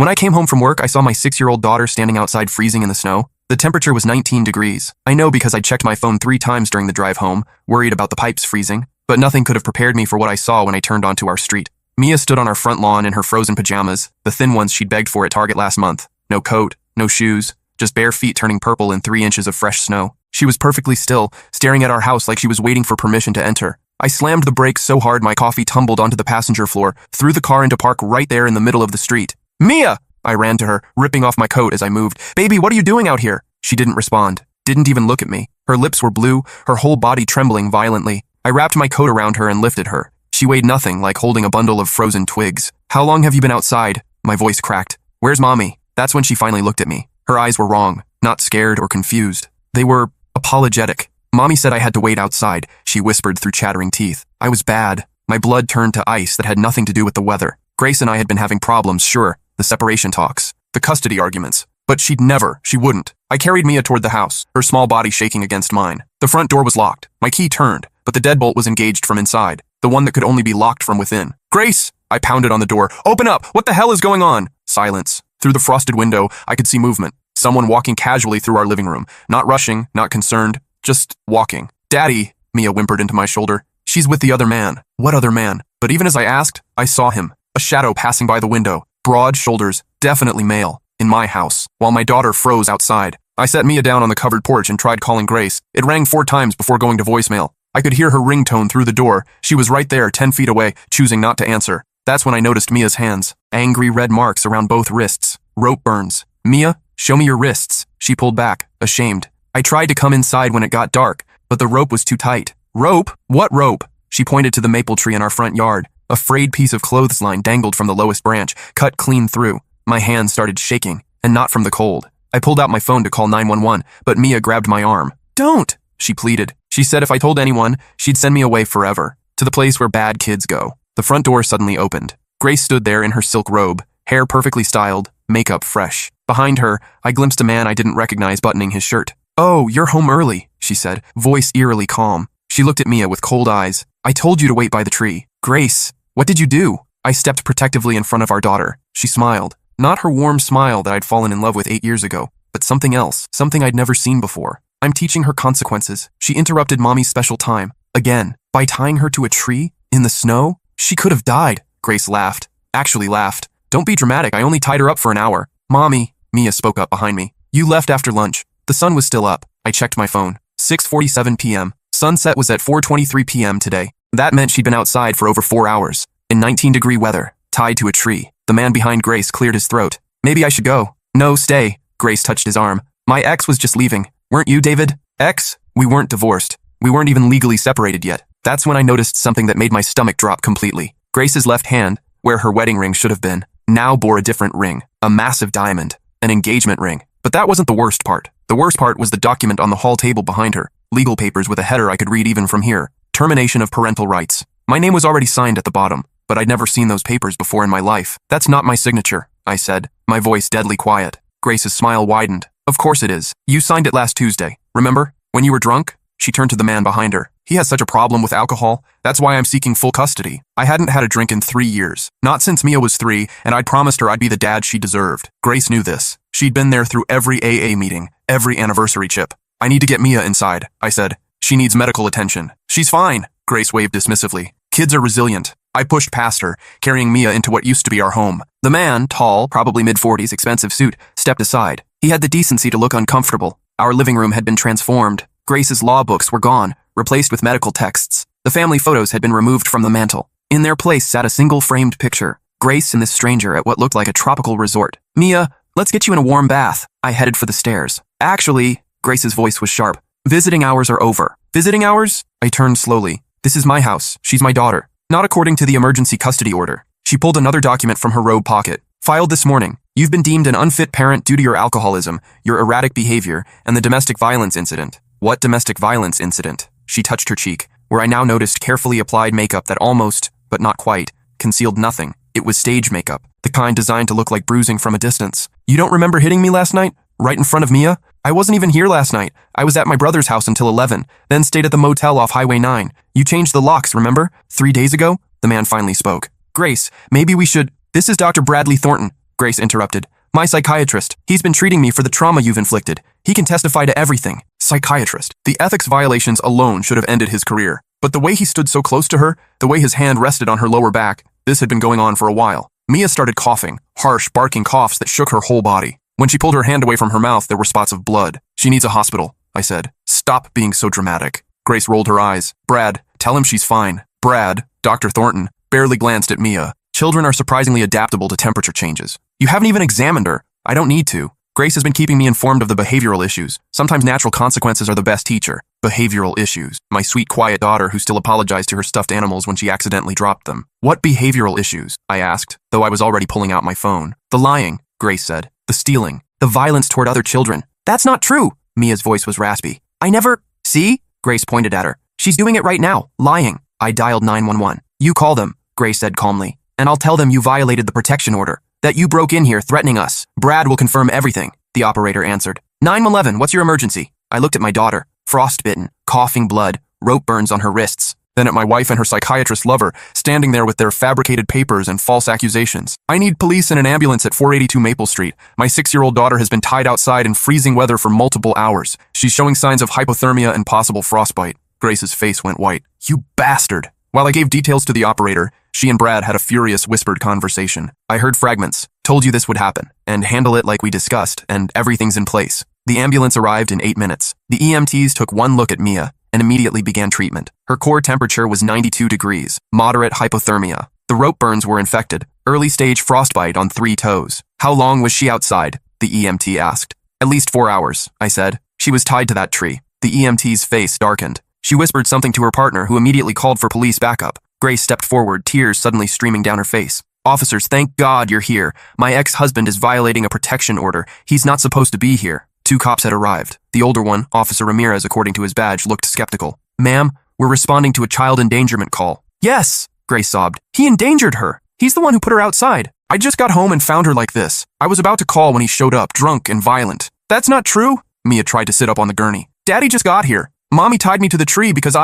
When I came home from work, I saw my 6-year-old daughter standing outside freezing in the snow. The temperature was 19 degrees. I know because I checked my phone 3 times during the drive home, worried about the pipes freezing, but nothing could have prepared me for what I saw when I turned onto our street. Mia stood on our front lawn in her frozen pajamas, the thin ones she'd begged for at Target last month. No coat, no shoes, just bare feet turning purple in 3 inches of fresh snow. She was perfectly still, staring at our house like she was waiting for permission to enter. I slammed the brakes so hard my coffee tumbled onto the passenger floor, threw the car into park right there in the middle of the street. Mia! I ran to her, ripping off my coat as I moved. Baby, what are you doing out here? She didn't respond, didn't even look at me. Her lips were blue, her whole body trembling violently. I wrapped my coat around her and lifted her. She weighed nothing, like holding a bundle of frozen twigs. How long have you been outside? My voice cracked. Where's Mommy? That's when she finally looked at me. Her eyes were wrong, not scared or confused. They were apologetic. Mommy said I had to wait outside, she whispered through chattering teeth. I was bad. My blood turned to ice that had nothing to do with the weather. Grace and I had been having problems, sure. The separation talks, the custody arguments. But she wouldn't. I carried Mia toward the house, her small body shaking against mine. The front door was locked. My key turned, but the deadbolt was engaged from inside, the one that could only be locked from within. Grace! I pounded on the door. Open up! What the hell is going on? Silence. Through the frosted window, I could see movement. Someone walking casually through our living room. Not rushing, not concerned, just walking. Daddy, Mia whimpered into my shoulder. She's with the other man. What other man? But even as I asked, I saw him. A shadow passing by the window. Broad shoulders, definitely male. In my house, while my daughter froze outside. I set Mia down on the covered porch and tried calling Grace. It rang 4 times before going to voicemail. I could hear her ringtone through the door. She was right there, 10 feet away, choosing not to answer. That's when I noticed Mia's hands. Angry red marks around both wrists. Rope burns. Mia, show me your wrists. She pulled back, ashamed. I tried to come inside when it got dark, but the rope was too tight. Rope? What rope? She pointed to the maple tree in our front yard. A frayed piece of clothesline dangled from the lowest branch, cut clean through. My hands started shaking, and not from the cold. I pulled out my phone to call 911, but Mia grabbed my arm. Don't, she pleaded. She said if I told anyone, she'd send me away forever, to the place where bad kids go. The front door suddenly opened. Grace stood there in her silk robe, hair perfectly styled, makeup fresh. Behind her, I glimpsed a man I didn't recognize buttoning his shirt. Oh, you're home early, she said, voice eerily calm. She looked at Mia with cold eyes. I told you to wait by the tree. Grace, what did you do? I stepped protectively in front of our daughter. She smiled. Not her warm smile that I'd fallen in love with 8 years ago, but something else, something I'd never seen before. I'm teaching her consequences. She interrupted Mommy's special time. Again, by tying her to a tree? In the snow? She could have died. Grace laughed. Actually laughed. Don't be dramatic, I only tied her up for an hour. Mommy, Mia spoke up behind me. You left after lunch. The sun was still up. I checked my phone. 6:47 p.m. Sunset was at 4:23 p.m. today. That meant she'd been outside for over 4 hours. In 19-degree weather, tied to a tree. The man behind Grace cleared his throat. Maybe I should go. No, stay. Grace touched his arm. My ex was just leaving. Weren't you, David? Ex? We weren't divorced. We weren't even legally separated yet. That's when I noticed something that made my stomach drop completely. Grace's left hand, where her wedding ring should have been, now bore a different ring. A massive diamond. An engagement ring. But that wasn't the worst part. The worst part was the document on the hall table behind her. Legal papers with a header I could read even from here. Termination of parental rights. My name was already signed at the bottom, but I'd never seen those papers before in my life. That's not my signature, I said, my voice deadly quiet. Grace's smile widened. Of course it is. You signed it last Tuesday. Remember? When you were drunk? She turned to the man behind her. He has such a problem with alcohol. That's why I'm seeking full custody. I hadn't had a drink in 3 years. Not since Mia was 3, and I'd promised her I'd be the dad she deserved. Grace knew this. She'd been there through every AA meeting, every anniversary chip. I need to get Mia inside, I said. She needs medical attention. She's fine, Grace waved dismissively. Kids are resilient. I pushed past her, carrying Mia into what used to be our home. The man, tall, probably mid-40s, expensive suit, stepped aside. He had the decency to look uncomfortable. Our living room had been transformed. Grace's law books were gone, replaced with medical texts. The family photos had been removed from the mantel. In their place sat a single framed picture. Grace and this stranger at what looked like a tropical resort. Mia, let's get you in a warm bath. I headed for the stairs. Actually, Grace's voice was sharp. Visiting hours are over. Visiting hours? I turned slowly. This is my house. She's my daughter. Not according to the emergency custody order. She pulled another document from her robe pocket. Filed this morning. You've been deemed an unfit parent due to your alcoholism, your erratic behavior, and the domestic violence incident. What domestic violence incident? She touched her cheek, where I now noticed carefully applied makeup that almost, but not quite, concealed nothing. It was stage makeup, the kind designed to look like bruising from a distance. You don't remember hitting me last night? Right in front of Mia? I wasn't even here last night. I was at my brother's house until 11, then stayed at the motel off Highway 9. You changed the locks, remember? 3 days ago? The man finally spoke. Grace, maybe we should... This is Dr. Bradley Thornton. Grace interrupted. My psychiatrist. He's been treating me for the trauma you've inflicted. He can testify to everything. Psychiatrist. The ethics violations alone should have ended his career. But the way he stood so close to her, the way his hand rested on her lower back, this had been going on for a while. Mia started coughing, harsh, barking coughs that shook her whole body. When she pulled her hand away from her mouth, there were spots of blood. She needs a hospital, I said. Stop being so dramatic. Grace rolled her eyes. Brad, tell him she's fine. Brad, Dr. Thornton, barely glanced at Mia. Children are surprisingly adaptable to temperature changes. You haven't even examined her. I don't need to. Grace has been keeping me informed of the behavioral issues. Sometimes natural consequences are the best teacher. Behavioral issues. My sweet, quiet daughter who still apologized to her stuffed animals when she accidentally dropped them. What behavioral issues? I asked, though I was already pulling out my phone. The lying, Grace said. The stealing. The violence toward other children. That's not true. Mia's voice was raspy. I never... See? Grace pointed at her. She's doing it right now. Lying. I dialed 911. You call them, Grace said calmly, and I'll tell them you violated the protection order. That you broke in here threatening us. Brad will confirm everything, the operator answered. 911, what's your emergency? I looked at my daughter, frostbitten, coughing blood, rope burns on her wrists. Then at my wife and her psychiatrist lover, standing there with their fabricated papers and false accusations. I need police and an ambulance at 482 Maple Street. My 6-year-old daughter has been tied outside in freezing weather for multiple hours. She's showing signs of hypothermia and possible frostbite. Grace's face went white. You bastard! While I gave details to the operator, she and Brad had a furious whispered conversation. I heard fragments. Told you this would happen. And handle it like we discussed, and everything's in place. The ambulance arrived in 8 minutes. The EMTs took one look at Mia and immediately began treatment. Her core temperature was 92 degrees, moderate hypothermia. The rope burns were infected, early stage frostbite on 3 toes. How long was she outside? The EMT asked. At least 4 hours, I said. She was tied to that tree. The EMT's face darkened. She whispered something to her partner, who immediately called for police backup. Grace stepped forward, tears suddenly streaming down her face. Officers, thank God you're here. My ex-husband is violating a protection order. He's not supposed to be here. 2 cops had arrived. The older one, Officer Ramirez, according to his badge, looked skeptical. Ma'am, we're responding to a child endangerment call. Yes, Grace sobbed. He endangered her. He's the one who put her outside. I just got home and found her like this. I was about to call when he showed up, drunk and violent. That's not true. Mia tried to sit up on the gurney. Daddy just got here. Mommy tied me to the tree because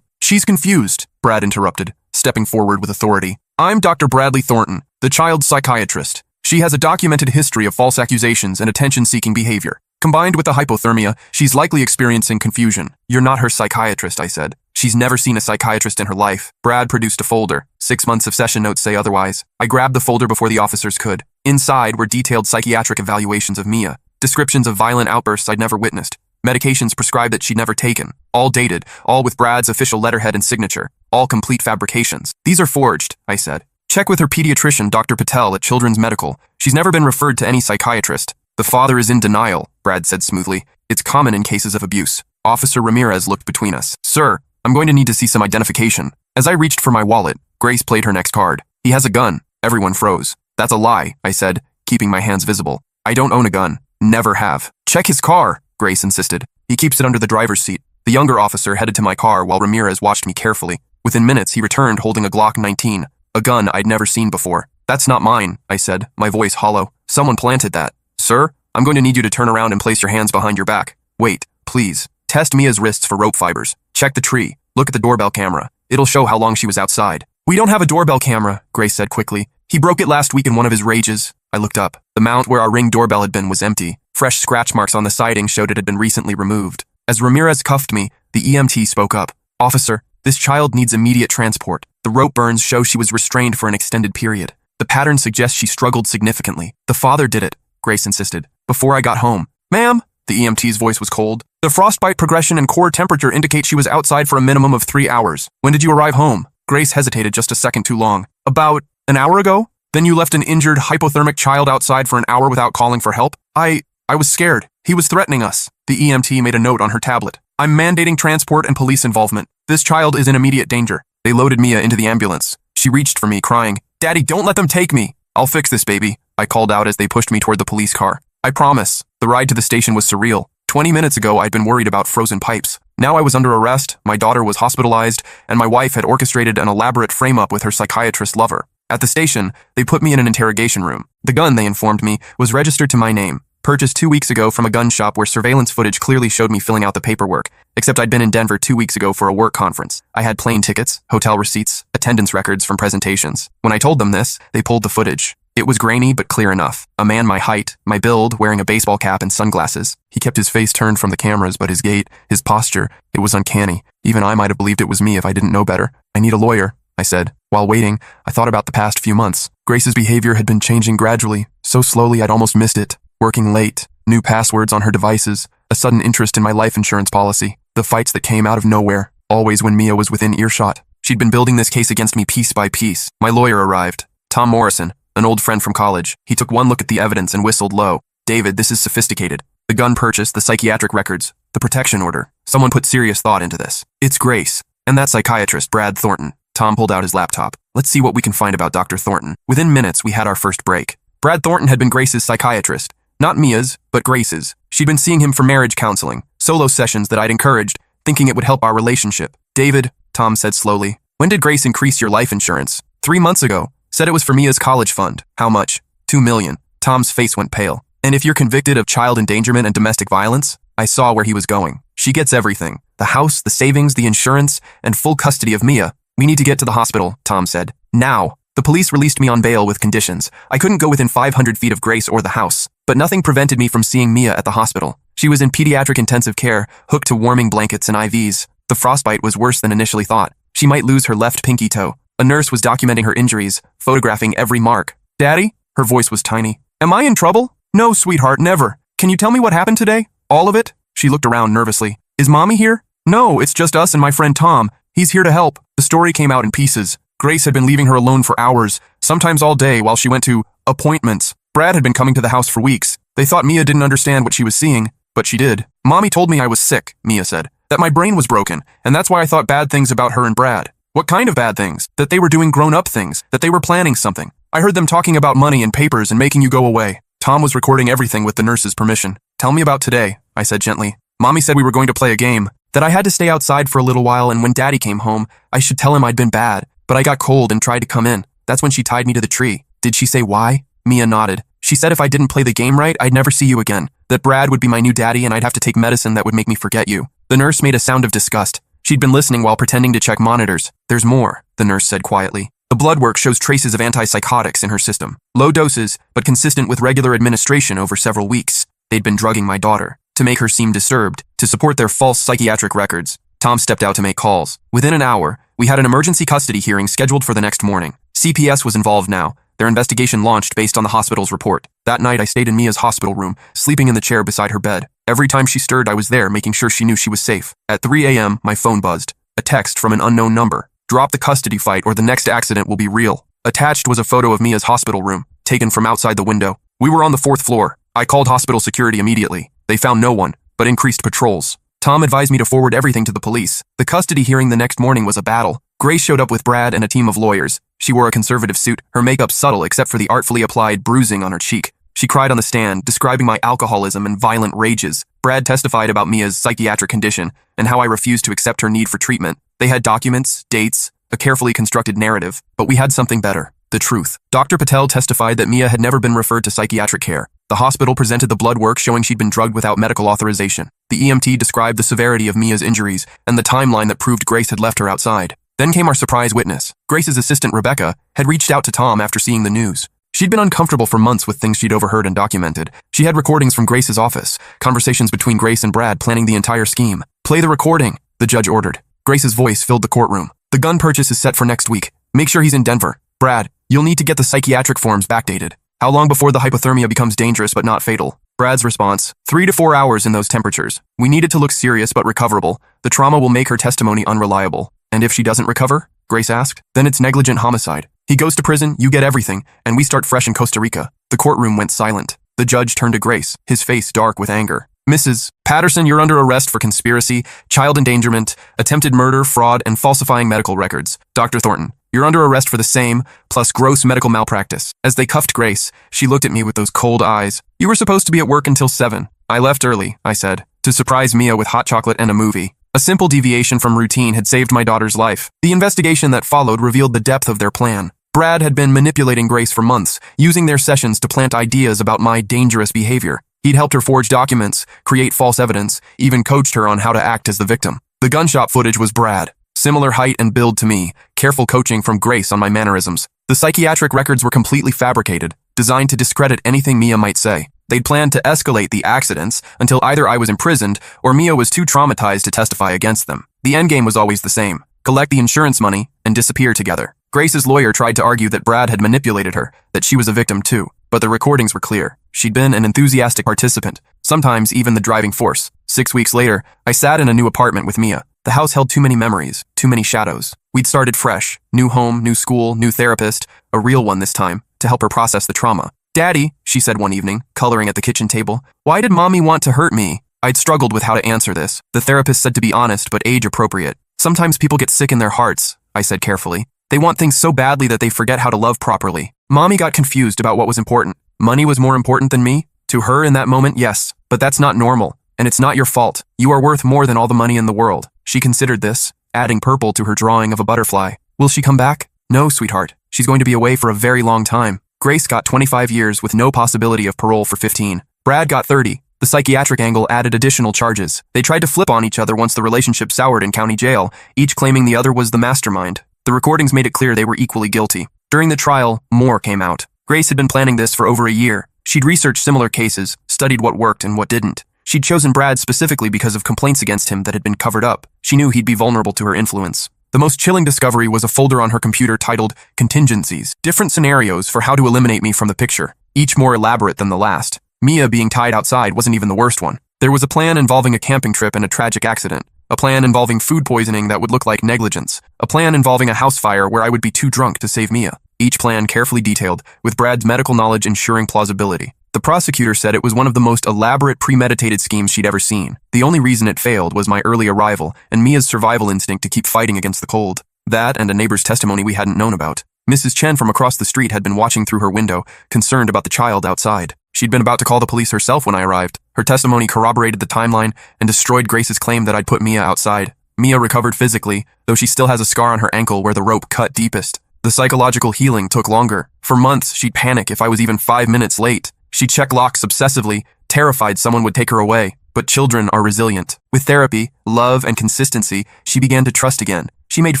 She's confused, Brad interrupted, stepping forward with authority. I'm Dr. Bradley Thornton, the child's psychiatrist. She has a documented history of false accusations and attention-seeking behavior. Combined with the hypothermia, she's likely experiencing confusion. You're not her psychiatrist, I said. She's never seen a psychiatrist in her life. Brad produced a folder. 6 months of session notes say otherwise. I grabbed the folder before the officers could. Inside were detailed psychiatric evaluations of Mia, descriptions of violent outbursts I'd never witnessed, medications prescribed that she'd never taken, all dated, all with Brad's official letterhead and signature, all complete fabrications. These are forged, I said. Check with her pediatrician, Dr. Patel, at Children's Medical. She's never been referred to any psychiatrist. The father is in denial, Brad said smoothly. It's common in cases of abuse. Officer Ramirez looked between us. Sir, I'm going to need to see some identification. As I reached for my wallet, Grace played her next card. He has a gun. Everyone froze. That's a lie, I said, keeping my hands visible. I don't own a gun. Never have. Check his car, Grace insisted. He keeps it under the driver's seat. The younger officer headed to my car while Ramirez watched me carefully. Within minutes, he returned holding a Glock 19, a gun I'd never seen before. That's not mine, I said, my voice hollow. Someone planted that. Sir, I'm going to need you to turn around and place your hands behind your back. Wait, please. Test Mia's wrists for rope fibers. Check the tree. Look at the doorbell camera. It'll show how long she was outside. We don't have a doorbell camera, Grace said quickly. He broke it last week in one of his rages. I looked up. The mount where our Ring doorbell had been was empty. Fresh scratch marks on the siding showed it had been recently removed. As Ramirez cuffed me, the EMT spoke up. Officer, this child needs immediate transport. The rope burns show she was restrained for an extended period. The pattern suggests she struggled significantly. The father did it, Grace insisted. Before I got home. Ma'am, the EMT's voice was cold. The frostbite progression and core temperature indicate she was outside for a minimum of 3 hours. When did you arrive home? Grace hesitated just a second too long. About an hour ago? Then you left an injured, hypothermic child outside for an hour without calling for help? I was scared. He was threatening us. The EMT made a note on her tablet. I'm mandating transport and police involvement. This child is in immediate danger. They loaded Mia into the ambulance. She reached for me, crying, Daddy, don't let them take me. I'll fix this, baby, I called out as they pushed me toward the police car. I promise. The ride to the station was surreal. 20 minutes ago, I'd been worried about frozen pipes. Now I was under arrest, my daughter was hospitalized, and my wife had orchestrated an elaborate frame-up with her psychiatrist lover. At the station, they put me in an interrogation room. The gun, they informed me, was registered to my name, purchased 2 weeks ago from a gun shop where surveillance footage clearly showed me filling out the paperwork, except I'd been in Denver 2 weeks ago for a work conference. I had plane tickets, hotel receipts, attendance records from presentations. When I told them this, they pulled the footage. It was grainy but clear enough. A man my height, my build, wearing a baseball cap and sunglasses. He kept his face turned from the cameras, but his gait, his posture, it was uncanny. Even I might have believed it was me if I didn't know better. I need a lawyer, I said. While waiting, I thought about the past few months. Grace's behavior had been changing gradually, so slowly I'd almost missed it. Working late, new passwords on her devices, a sudden interest in my life insurance policy, the fights that came out of nowhere, always when Mia was within earshot. She'd been building this case against me piece by piece. My lawyer arrived. Tom Morrison, an old friend from college. He took one look at the evidence and whistled low. David, this is sophisticated. The gun purchase, the psychiatric records, the protection order. Someone put serious thought into this. It's Grace. And that psychiatrist, Brad Thornton. Tom pulled out his laptop. Let's see what we can find about Dr. Thornton. Within minutes, we had our first break. Brad Thornton had been Grace's psychiatrist. Not Mia's, but Grace's. She'd been seeing him for marriage counseling, solo sessions that I'd encouraged, thinking it would help our relationship. David, Tom said slowly, when did Grace increase your life insurance? 3 months ago. Said it was for Mia's college fund. How much? $2 million. Tom's face went pale. And if you're convicted of child endangerment and domestic violence? I saw where he was going. She gets everything. The house, the savings, the insurance, and full custody of Mia. We need to get to the hospital, Tom said. Now. The police released me on bail with conditions. I couldn't go within 500 feet of Grace or the house, but nothing prevented me from seeing Mia at the hospital. She was in pediatric intensive care, hooked to warming blankets and IVs. The frostbite was worse than initially thought. She might lose her left pinky toe. A nurse was documenting her injuries, photographing every mark. Daddy? Her voice was tiny. Am I in trouble? No, sweetheart, never. Can you tell me what happened today? All of it? She looked around nervously. Is Mommy here? No, it's just us and my friend Tom. He's here to help. The story came out in pieces. Grace had been leaving her alone for hours, sometimes all day while she went to appointments. Brad had been coming to the house for weeks. They thought Mia didn't understand what she was seeing, but she did. Mommy told me I was sick, Mia said. That my brain was broken, and that's why I thought bad things about her and Brad. What kind of bad things? That they were doing grown-up things, that they were planning something. I heard them talking about money and papers and making you go away. Tom was recording everything with the nurse's permission. Tell me about today, I said gently. Mommy said we were going to play a game, that I had to stay outside for a little while, and when Daddy came home, I should tell him I'd been bad, but I got cold and tried to come in. That's when she tied me to the tree. Did she say why? Mia nodded. She said if I didn't play the game right, I'd never see you again, that Brad would be my new daddy and I'd have to take medicine that would make me forget you. The nurse made a sound of disgust. She'd been listening while pretending to check monitors. There's more, the nurse said quietly. The blood work shows traces of antipsychotics in her system. Low doses, but consistent with regular administration over several weeks. They'd been drugging my daughter, to make her seem disturbed, to support their false psychiatric records. Tom stepped out to make calls. Within an hour, we had an emergency custody hearing scheduled for the next morning. CPS was involved now. Their investigation launched based on the hospital's report. That night, I stayed in Mia's hospital room, sleeping in the chair beside her bed. Every time she stirred, I was there, making sure she knew she was safe. At 3 a.m., my phone buzzed. A text from an unknown number. Drop the custody fight or the next accident will be real. Attached was a photo of Mia's hospital room, taken from outside the window. We were on the 4th floor. I called hospital security immediately. They found no one, but increased patrols. Tom advised me to forward everything to the police. The custody hearing the next morning was a battle. Grace showed up with Brad and a team of lawyers. She wore a conservative suit, her makeup subtle except for the artfully applied bruising on her cheek. She cried on the stand, describing my alcoholism and violent rages. Brad testified about Mia's psychiatric condition and how I refused to accept her need for treatment. They had documents, dates, a carefully constructed narrative, but we had something better. The truth. Dr. Patel testified that Mia had never been referred to psychiatric care. The hospital presented the blood work showing she'd been drugged without medical authorization. The EMT described the severity of Mia's injuries and the timeline that proved Grace had left her outside. Then came our surprise witness. Grace's assistant, Rebecca, had reached out to Tom after seeing the news. She'd been uncomfortable for months with things she'd overheard and documented. She had recordings from Grace's office, conversations between Grace and Brad planning the entire scheme. Play the recording, the judge ordered. Grace's voice filled the courtroom. The gun purchase is set for next week. Make sure he's in Denver. Brad, you'll need to get the psychiatric forms backdated. How long before the hypothermia becomes dangerous but not fatal? Brad's response, 3 to 4 hours in those temperatures. We need it to look serious but recoverable. The trauma will make her testimony unreliable. And if she doesn't recover? Grace asked. Then it's negligent homicide. He goes to prison, you get everything, and we start fresh in Costa Rica. The courtroom went silent. The judge turned to Grace, his face dark with anger. Mrs. Patterson, you're under arrest for conspiracy, child endangerment, attempted murder, fraud, and falsifying medical records. Dr. Thornton, you're under arrest for the same, plus gross medical malpractice. As they cuffed Grace, she looked at me with those cold eyes. You were supposed to be at work until 7. I left early, I said, to surprise Mia with hot chocolate and a movie. A simple deviation from routine had saved my daughter's life. The investigation that followed revealed the depth of their plan. Brad had been manipulating Grace for months, using their sessions to plant ideas about my dangerous behavior. He'd helped her forge documents, create false evidence, even coached her on how to act as the victim. The gun shop footage was Brad. Similar height and build to me, careful coaching from Grace on my mannerisms. The psychiatric records were completely fabricated. designed to discredit anything Mia might say. They'd planned to escalate the accidents until either I was imprisoned or Mia was too traumatized to testify against them. The endgame was always the same: collect the insurance money and disappear together. Grace's lawyer tried to argue that Brad had manipulated her, that she was a victim too, but the recordings were clear. She'd been an enthusiastic participant, sometimes even the driving force. 6 weeks later, I sat in a new apartment with Mia. The house held too many memories, too many shadows. We'd started fresh: new home, new school, new therapist, a real one this time, to help her process the trauma. "Daddy," she said one evening, coloring at the kitchen table, "why did Mommy want to hurt me?" I'd struggled with how to answer this. The therapist said to be honest but age-appropriate. "Sometimes people get sick in their hearts," I said carefully. "They want things so badly that they forget how to love properly." Mommy got confused about what was important. Money was more important than me? To her in that moment, yes. But that's not normal, and it's not your fault. You are worth more than all the money in the world. She considered this, adding purple to her drawing of a butterfly. "Will she come back?" "No, sweetheart. She's going to be away for a very long time." Grace got 25 years with no possibility of parole for 15. Brad got 30. The psychiatric angle added additional charges. They tried to flip on each other once the relationship soured in county jail, each claiming the other was the mastermind. The recordings made it clear they were equally guilty. During the trial, more came out. Grace had been planning this for over a year. She'd researched similar cases, studied what worked and what didn't. She'd chosen Brad specifically because of complaints against him that had been covered up. She knew he'd be vulnerable to her influence. The most chilling discovery was a folder on her computer titled Contingencies, different scenarios for how to eliminate me from the picture, each more elaborate than the last. Mia being tied outside wasn't even the worst one. There was a plan involving a camping trip and a tragic accident, a plan involving food poisoning that would look like negligence, a plan involving a house fire where I would be too drunk to save Mia. Each plan carefully detailed, with Brad's medical knowledge ensuring plausibility. The prosecutor said it was one of the most elaborate, premeditated schemes she'd ever seen. The only reason it failed was my early arrival and Mia's survival instinct to keep fighting against the cold. That and a neighbor's testimony we hadn't known about. Mrs. Chen from across the street had been watching through her window, concerned about the child outside. She'd been about to call the police herself when I arrived. Her testimony corroborated the timeline and destroyed Grace's claim that I'd put Mia outside. Mia recovered physically, though she still has a scar on her ankle where the rope cut deepest. The psychological healing took longer. For months, she'd panic if I was even 5 minutes late. She'd check locks obsessively, terrified someone would take her away. But children are resilient. With therapy, love, and consistency, she began to trust again. She made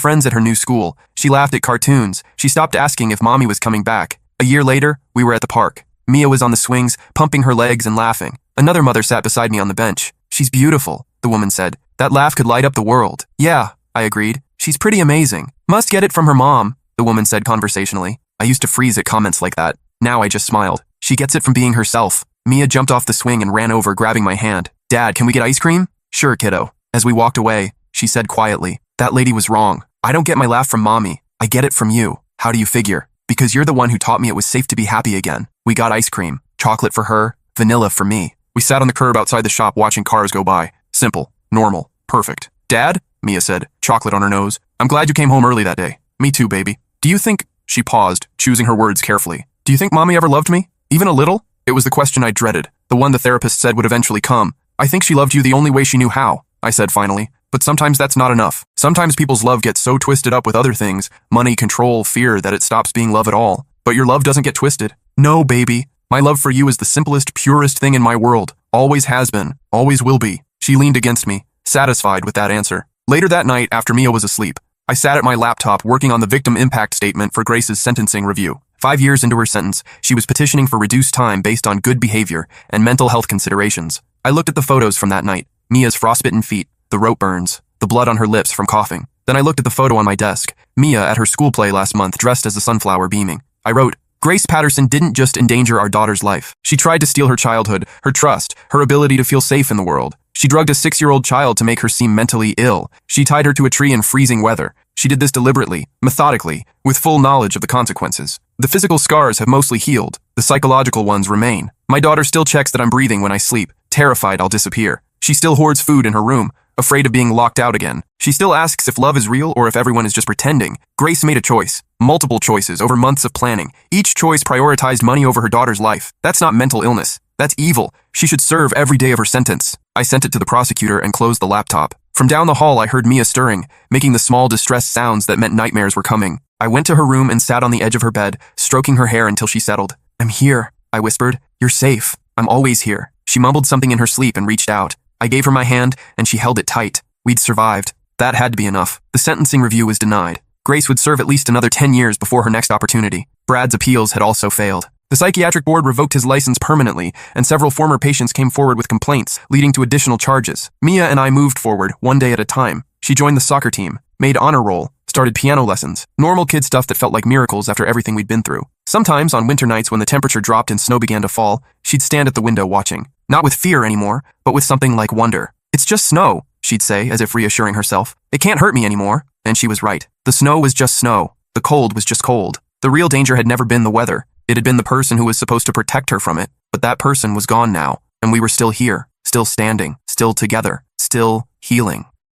friends at her new school. She laughed at cartoons. She stopped asking if Mommy was coming back. A year later, we were at the park. Mia was on the swings, pumping her legs and laughing. Another mother sat beside me on the bench. "She's beautiful," the woman said. "That laugh could light up the world." "Yeah," I agreed. "She's pretty amazing. Must get it from her mom," the woman said conversationally. I used to freeze at comments like that. Now I just smiled. "She gets it from being herself." Mia jumped off the swing and ran over, grabbing my hand. "Dad, can we get ice cream?" "Sure, kiddo." As we walked away, she said quietly, "That lady was wrong. I don't get my laugh from Mommy. I get it from you." "How do you figure?" "Because you're the one who taught me it was safe to be happy again." We got ice cream. Chocolate for her, vanilla for me. We sat on the curb outside the shop watching cars go by. Simple, normal, perfect. "Dad," Mia said, chocolate on her nose, "I'm glad you came home early that day." "Me too, baby. Do you think—" She paused, choosing her words carefully. "Do you think Mommy ever loved me? Even a little?" It was the question I dreaded, the one the therapist said would eventually come. "I think she loved you the only way she knew how," I said finally. "But sometimes that's not enough. Sometimes people's love gets so twisted up with other things, money, control, fear, that it stops being love at all. But your love doesn't get twisted." "No, baby. My love for you is the simplest, purest thing in my world. Always has been. Always will be." She leaned against me, satisfied with that answer. Later that night, after Mia was asleep, I sat at my laptop working on the victim impact statement for Grace's sentencing review. 5 years into her sentence, she was petitioning for reduced time based on good behavior and mental health considerations. I looked at the photos from that night: Mia's frostbitten feet, the rope burns, the blood on her lips from coughing. Then I looked at the photo on my desk: Mia at her school play last month dressed as a sunflower beaming. I wrote, "Grace Patterson didn't just endanger our daughter's life. She tried to steal her childhood, her trust, her ability to feel safe in the world. She drugged a 6-year-old child to make her seem mentally ill. She tied her to a tree in freezing weather. She did this deliberately, methodically, with full knowledge of the consequences. The physical scars have mostly healed. The psychological ones remain. My daughter still checks that I'm breathing when I sleep, terrified I'll disappear. She still hoards food in her room, afraid of being locked out again. She still asks if love is real or if everyone is just pretending. Grace made a choice. Multiple choices over months of planning. Each choice prioritized money over her daughter's life. That's not mental illness. That's evil. She should serve every day of her sentence." I sent it to the prosecutor and closed the laptop. From down the hall, I heard Mia stirring, making the small distressed sounds that meant nightmares were coming. I went to her room and sat on the edge of her bed, stroking her hair until she settled. "I'm here," I whispered. "You're safe. I'm always here." She mumbled something in her sleep and reached out. I gave her my hand, and she held it tight. We'd survived. That had to be enough. The sentencing review was denied. Grace would serve at least another 10 years before her next opportunity. Brad's appeals had also failed. The psychiatric board revoked his license permanently, and several former patients came forward with complaints, leading to additional charges. Mia and I moved forward, one day at a time. She joined the soccer team, made honor roll, started piano lessons, normal kid stuff that felt like miracles after everything we'd been through. Sometimes, on winter nights when the temperature dropped and snow began to fall, she'd stand at the window watching. Not with fear anymore, but with something like wonder. "It's just snow," she'd say, as if reassuring herself. "It can't hurt me anymore." And she was right. The snow was just snow. The cold was just cold. The real danger had never been the weather. It had been the person who was supposed to protect her from it. But that person was gone now, and we were still here, still standing, still together, still healing.